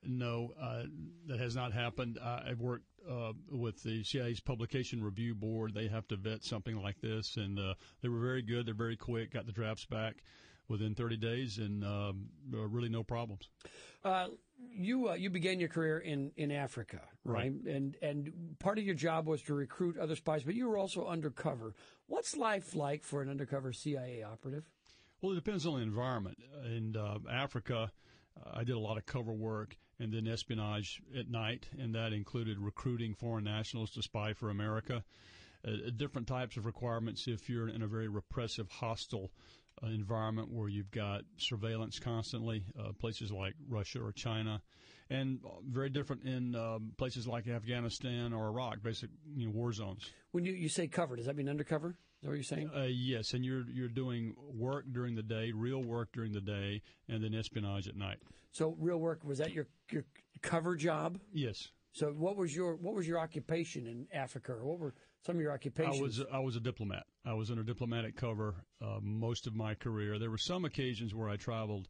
No, that has not happened. I've worked with the CIA's Publication Review Board. They have to vet something like this, and they were very good. They're very quick, got the drafts back within 30 days, and really no problems. You began your career in Africa, right? And part of your job was to recruit other spies, but you were also undercover. What's life like for an undercover CIA operative? Well, it depends on the environment. In Africa, I did a lot of cover work and then espionage at night, and that included recruiting foreign nationals to spy for America. Different types of requirements if you're in a very repressive, hostile environment where you've got surveillance constantly, places like Russia or China, and very different in places like Afghanistan or Iraq, basic war zones. When you say cover, does that mean undercover? Is that what you're saying? Yes, and you're doing work during the day, real work during the day, and then espionage at night. So real work, was that your cover job? Yes. So what was your occupation in Africa, or what were some of your occupations? I was a diplomat. I was under diplomatic cover most of my career. There were some occasions where I traveled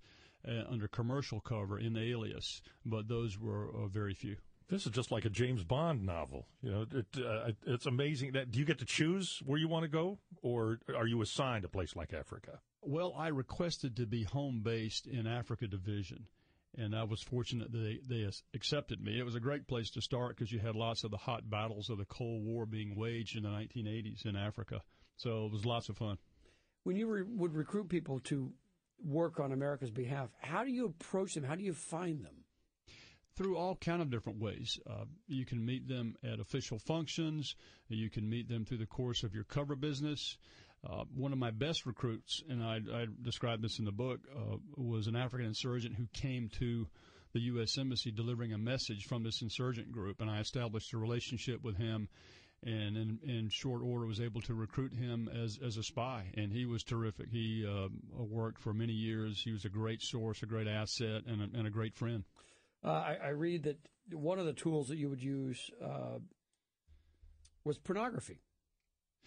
under commercial cover in alias, but those were very few. This is just like a James Bond novel. It's amazing. Do you get to choose where you want to go, or are you assigned a place like Africa? Well, I requested to be home-based in Africa Division, and I was fortunate that they accepted me. It was a great place to start because you had lots of the hot battles of the Cold War being waged in the 1980s in Africa. So it was lots of fun. When you would recruit people to work on America's behalf, how do you approach them? How do you find them? Through all kind of different ways. You can meet them at official functions. You can meet them through the course of your cover business. One of my best recruits, and I described this in the book, was an African insurgent who came to the U.S. Embassy delivering a message from this insurgent group, and I established a relationship with him, and in short order was able to recruit him as a spy, and he was terrific. He worked for many years. He was a great source, a great asset, and a great friend. I read that one of the tools that you would use was pornography.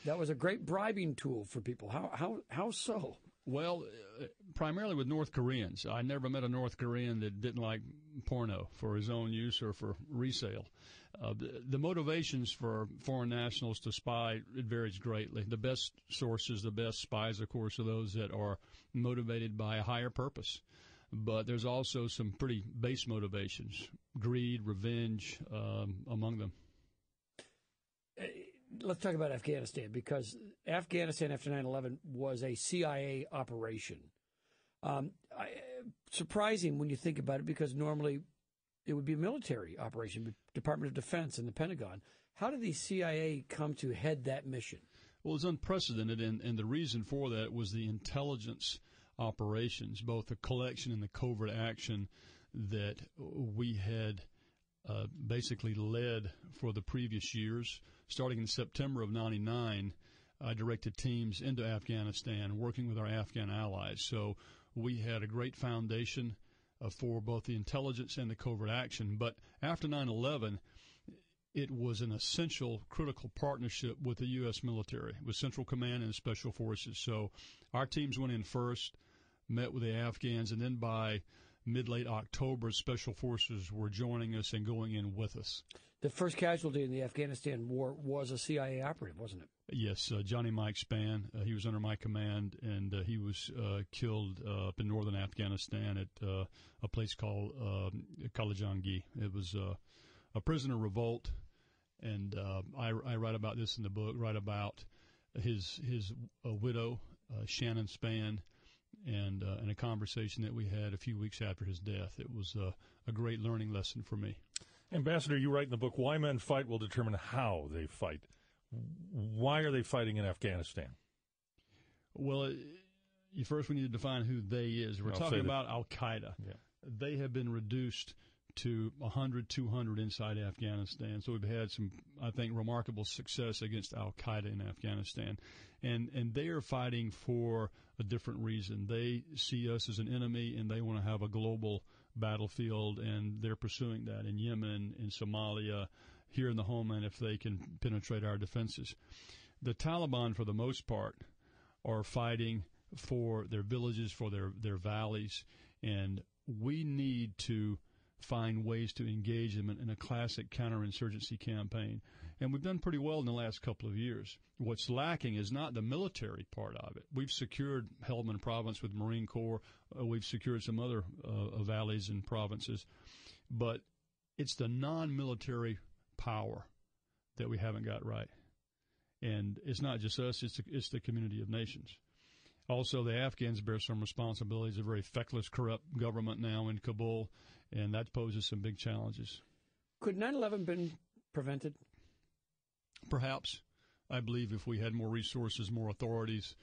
That was a great bribing tool for people. How so? Well, primarily with North Koreans. I never met a North Korean that didn't like porno for his own use or for resale. The motivations for foreign nationals to spy, it varies greatly. The best sources, the best spies, of course, are those that are motivated by a higher purpose. But there's also some pretty base motivations, greed, revenge, among them. Let's talk about Afghanistan, because Afghanistan after 9/11 was a CIA operation. Surprising when you think about it, because normally it would be a military operation, Department of Defense and the Pentagon. How did the CIA come to head that mission? Well, it's unprecedented, and the reason for that was the intelligence operations, both the collection and the covert action that we had basically led for the previous years. Starting in September of 99, I directed teams into Afghanistan, working with our Afghan allies. So we had a great foundation for both the intelligence and the covert action. But after 9/11, it was an essential, critical partnership with the U.S. military, with Central Command and Special Forces. So our teams went in first, met with the Afghans, and then by mid-late October, Special Forces were joining us and going in with us. The first casualty in the Afghanistan war was a CIA operative, wasn't it? Yes, Johnny Mike Spann. He was under my command, and he was killed up in northern Afghanistan at a place called Kalajangi. It was a prisoner revolt, and I write about this in the book, write about his widow, Shannon Spann, and a conversation that we had a few weeks after his death. It was a great learning lesson for me. Ambassador, you write in the book, Why Men Fight Will Determine How They Fight. Why are they fighting in Afghanistan? Well, first we need to define who they is. We're talking about al-Qaeda. Yeah. They have been reduced to 100, 200 inside Afghanistan. So we've had some, I think, remarkable success against al-Qaeda in Afghanistan. And they are fighting for a different reason. They see us as an enemy, and they want to have a global battlefield, and they're pursuing that in Yemen, in Somalia, here in the homeland if they can penetrate our defenses. The Taliban, for the most part, are fighting for their villages, for their valleys, and we need to find ways to engage them in a classic counterinsurgency campaign. And we've done pretty well in the last couple of years. What's lacking is not the military part of it. We've secured Helmand Province with Marine Corps. We've secured some other valleys and provinces. But it's the non-military power that we haven't got right. And it's not just us, it's the community of nations. Also, the Afghans bear some responsibilities. A very feckless, corrupt government now in Kabul, and that poses some big challenges. Could 9/11 been prevented? Perhaps. I believe if we had more resources, more authorities,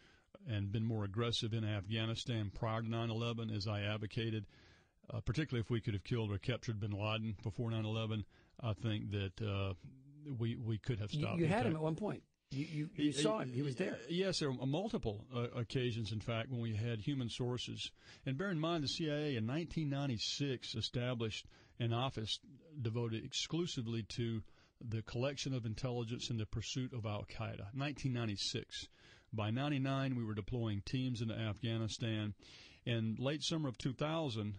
and been more aggressive in Afghanistan prior to 9/11, as I advocated, particularly if we could have killed or captured bin Laden before 9/11, I think that we could have stopped. You had him at one point. You saw him. He was there. Yes, there were multiple occasions, in fact, when we had human sources. And bear in mind, the CIA in 1996 established an office devoted exclusively to the collection of intelligence and the pursuit of al-Qaeda. 1996. By 99, we were deploying teams into Afghanistan. And late summer of 2000,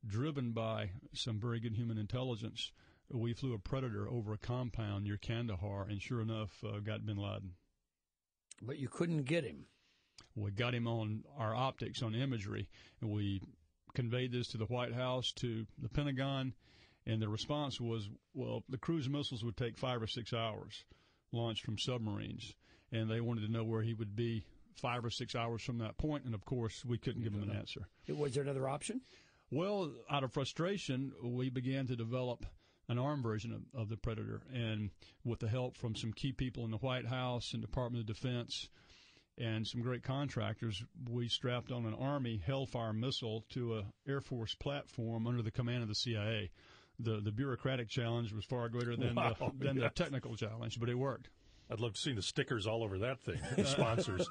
driven by some very good human intelligence, we flew a Predator over a compound near Kandahar, and sure enough, got bin Laden. But you couldn't get him. We got him on our optics, on imagery, and we conveyed this to the White House, to the Pentagon, and the response was, well, the cruise missiles would take 5 or 6 hours, launched from submarines, and they wanted to know where he would be 5 or 6 hours from that point, and of course, we couldn't give them an answer. Was there another option? Well, out of frustration, we began to develop an armed version of the Predator, and with the help from some key people in the White House and Department of Defense and some great contractors, we strapped on an Army Hellfire missile to a Air Force platform under the command of the CIA. The bureaucratic challenge was far greater than the technical challenge, but it worked. I'd love to see the stickers all over that thing, the sponsors.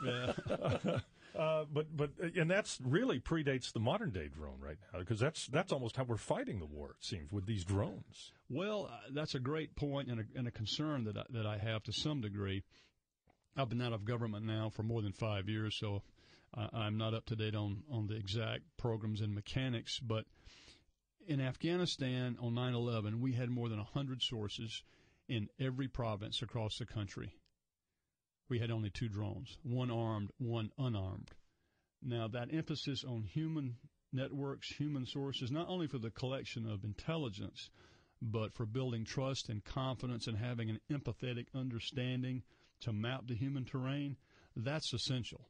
But that's really predates the modern day drone right now, because that's almost how we're fighting the war, it seems, with these drones. Well, that's a great point and a concern that I have to some degree. I've been out of government now for more than 5 years, so I'm not up to date on the exact programs and mechanics. But in Afghanistan on 9/11, we had more than 100 sources in every province across the country. We had only 2 drones, one armed, one unarmed. Now, that emphasis on human networks, human sources, not only for the collection of intelligence, but for building trust and confidence and having an empathetic understanding to map the human terrain, that's essential.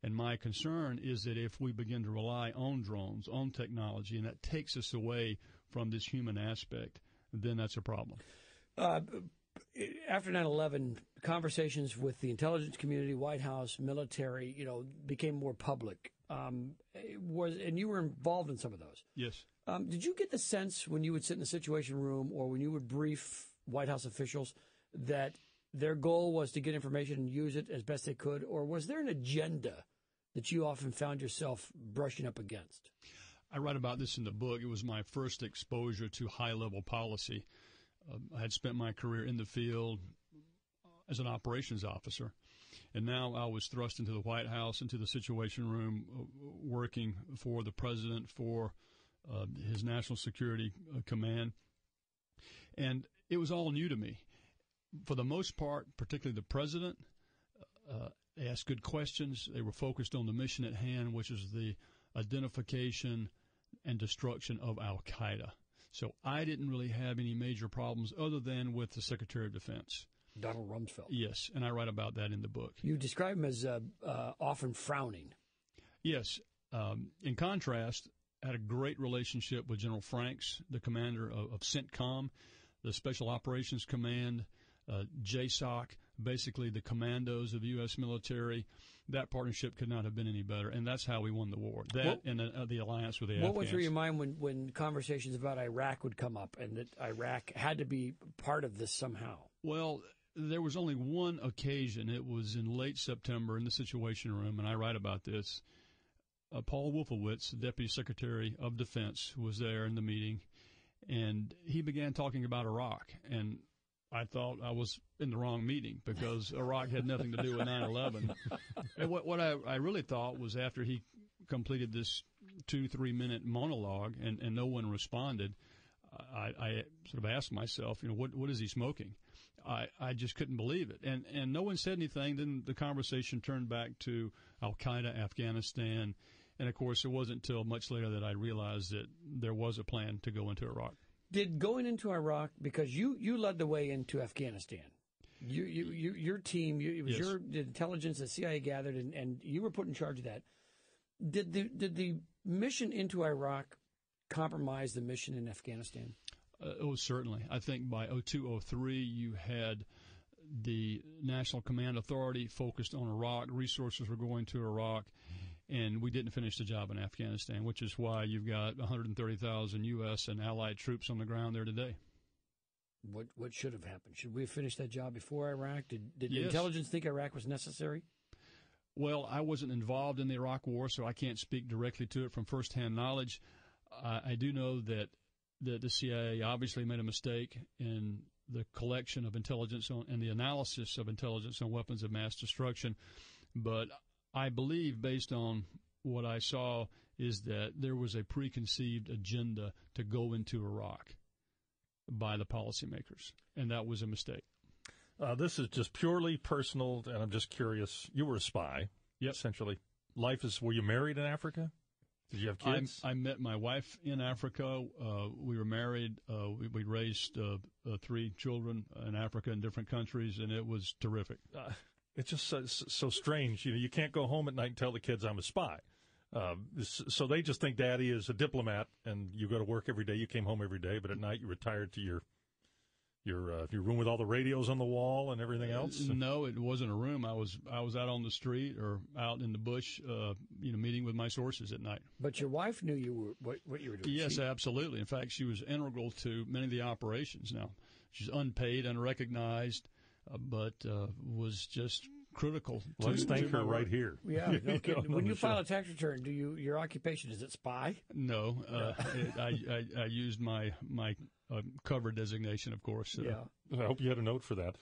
And my concern is that if we begin to rely on drones, on technology, and that takes us away from this human aspect, then that's a problem. After 9/11, conversations with the intelligence community, White House, military, became more public. And you were involved in some of those. Yes. Did you get the sense when you would sit in the Situation Room or when you would brief White House officials that their goal was to get information and use it as best they could, or was there an agenda that you often found yourself brushing up against? I write about this in the book. It was my first exposure to high-level policy. I had spent my career in the field as an operations officer, and now I was thrust into the White House, into the Situation Room, working for the president, for his National Security Command, and it was all new to me. For the most part, particularly the president, they asked good questions. They were focused on the mission at hand, which is the identification and destruction of al-Qaeda. So I didn't really have any major problems other than with the Secretary of Defense. Donald Rumsfeld. Yes, and I write about that in the book. You describe him as often frowning. Yes. In contrast, I had a great relationship with General Franks, the commander of CENTCOM, the Special Operations Command, JSOC, basically the commandos of the U.S. military. That partnership could not have been any better, and that's how we won the war. And the alliance with the Afghans. What went through your mind when conversations about Iraq would come up and that Iraq had to be part of this somehow? Well, there was only one occasion. It was in late September in the Situation Room, and I write about this. Paul Wolfowitz, the Deputy Secretary of Defense, was there in the meeting, and he began talking about Iraq. And I thought I was in the wrong meeting because Iraq had nothing to do with 9/11. And what I really thought was after he completed this 2-3 minute monologue and no one responded, I sort of asked myself, what is he smoking? I just couldn't believe it. And no one said anything. Then the conversation turned back to Al-Qaeda, Afghanistan. And, of course, it wasn't until much later that I realized that there was a plan to go into Iraq. Did going into Iraq, because you led the way into Afghanistan. Your team, it was your intelligence that CIA gathered, and you were put in charge of that. Did the mission into Iraq compromise the mission in Afghanistan? Certainly. I think by 2002-03, you had the National Command Authority focused on Iraq. Resources were going to Iraq, and we didn't finish the job in Afghanistan, which is why you've got 130,000 U.S. and allied troops on the ground there today. What should have happened? Should we have finished that job before Iraq? Did Yes. intelligence think Iraq was necessary? Well, I wasn't involved in the Iraq War, so I can't speak directly to it from firsthand knowledge. I do know that the CIA obviously made a mistake in the collection of intelligence and the analysis of intelligence on weapons of mass destruction. But I believe, based on what I saw, is that there was a preconceived agenda to go into Iraq by the policymakers, and that was a mistake. This is just purely personal, and I'm just curious. You were a spy, essentially. Were you married in Africa? Did you have kids? I met my wife in Africa. We were married. We raised 3 children in Africa in different countries, and it was terrific. It's just so strange. You can't go home at night and tell the kids I'm a spy. So they just think Daddy is a diplomat, and you go to work every day. You came home every day, but at night you retired to your room with all the radios on the wall and everything else. No, it wasn't a room. I was out on the street or out in the bush, meeting with my sources at night. But your wife knew you were what you were doing. Yes, absolutely. In fact, she was integral to many of the operations. Now, she's unpaid, unrecognized, but was just critical. Let's thank her right here. Yeah. Okay. When you file a tax return, your occupation, is it spy? No, I used my cover designation, of course. Yeah. I hope you had a note for that.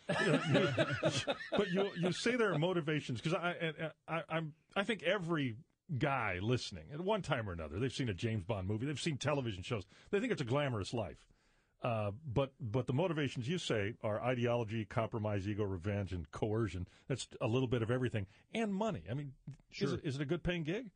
But you say there are motivations, because I think every guy listening at one time or another, they've seen a James Bond movie, they've seen television shows, they think it's a glamorous life. But the motivations you say are ideology, compromise, ego, revenge, and coercion. That's a little bit of everything. And money. I mean, sure. Is it a good paying gig?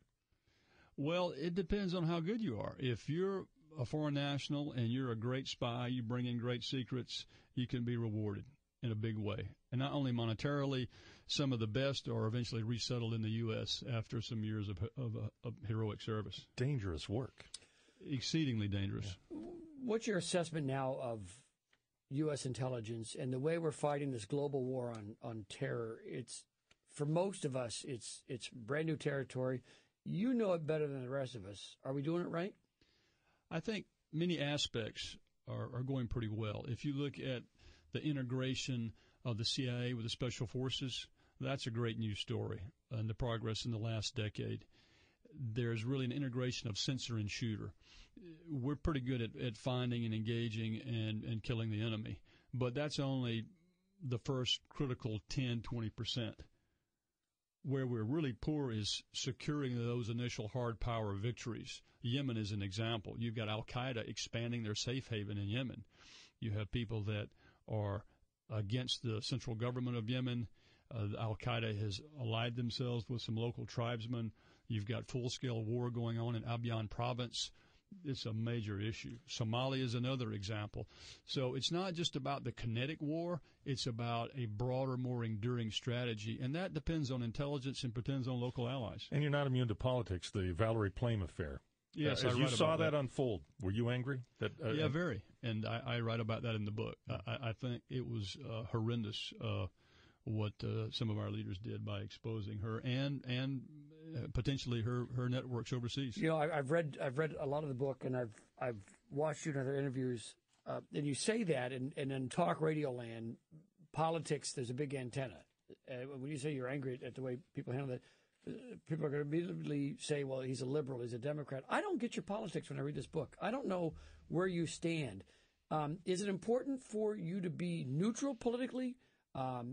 Well, it depends on how good you are. If you're a foreign national and you're a great spy, you bring in great secrets, you can be rewarded in a big way. And not only monetarily, some of the best are eventually resettled in the U.S. after some years of heroic service. Dangerous work. Exceedingly dangerous. Yeah. What's your assessment now of U.S. intelligence and the way we're fighting this global war on terror? It's, for most of us, it's brand new territory. You know it better than the rest of us. Are we doing it right? I think many aspects are going pretty well. If you look at the integration of the CIA with the Special Forces, that's a great news story and the progress in the last decade. There's really an integration of sensor and shooter. We're pretty good at finding and engaging and killing the enemy, but that's only the first critical 10-20%. Where we're really poor is securing those initial hard power victories. Yemen is an example. You've got Al-Qaeda expanding their safe haven in Yemen. You have people that are against the central government of Yemen. Al-Qaeda has allied themselves with some local tribesmen. You've got full-scale war going on in Abyan province. It's a major issue. Somalia is another example. So it's not just about the kinetic war. It's about a broader, more enduring strategy. And that depends on intelligence and depends on local allies. And you're not immune to politics, the Valerie Plame affair. Yes, as you saw that unfold, were you angry? Yeah, very. And I write about that in the book. I think it was horrendous what some of our leaders did by exposing her and potentially her networks overseas. You know, I've read a lot of the book, and I've watched you in other interviews, and you say that, and in talk radio land, politics, there's a big antenna. When you say you're angry at the way people handle that, people are going to immediately say, well, he's a liberal, he's a Democrat. I don't get your politics when I read this book. I don't know where you stand. Is it important for you to be neutral politically? How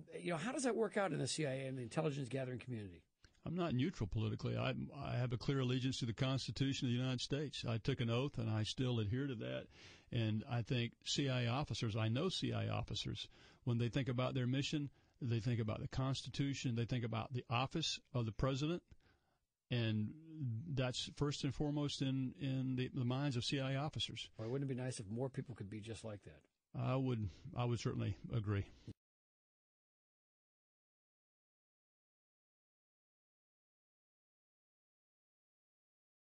does that work out in the CIA and the intelligence gathering community? I'm not neutral politically. I have a clear allegiance to the Constitution of the United States. I took an oath, and I still adhere to that. And I think CIA officers, I know CIA officers, when they think about their mission, they think about the Constitution, they think about the office of the president, and that's first and foremost in the minds of CIA officers. Well, wouldn't it be nice if more people could be just like that? I would certainly agree.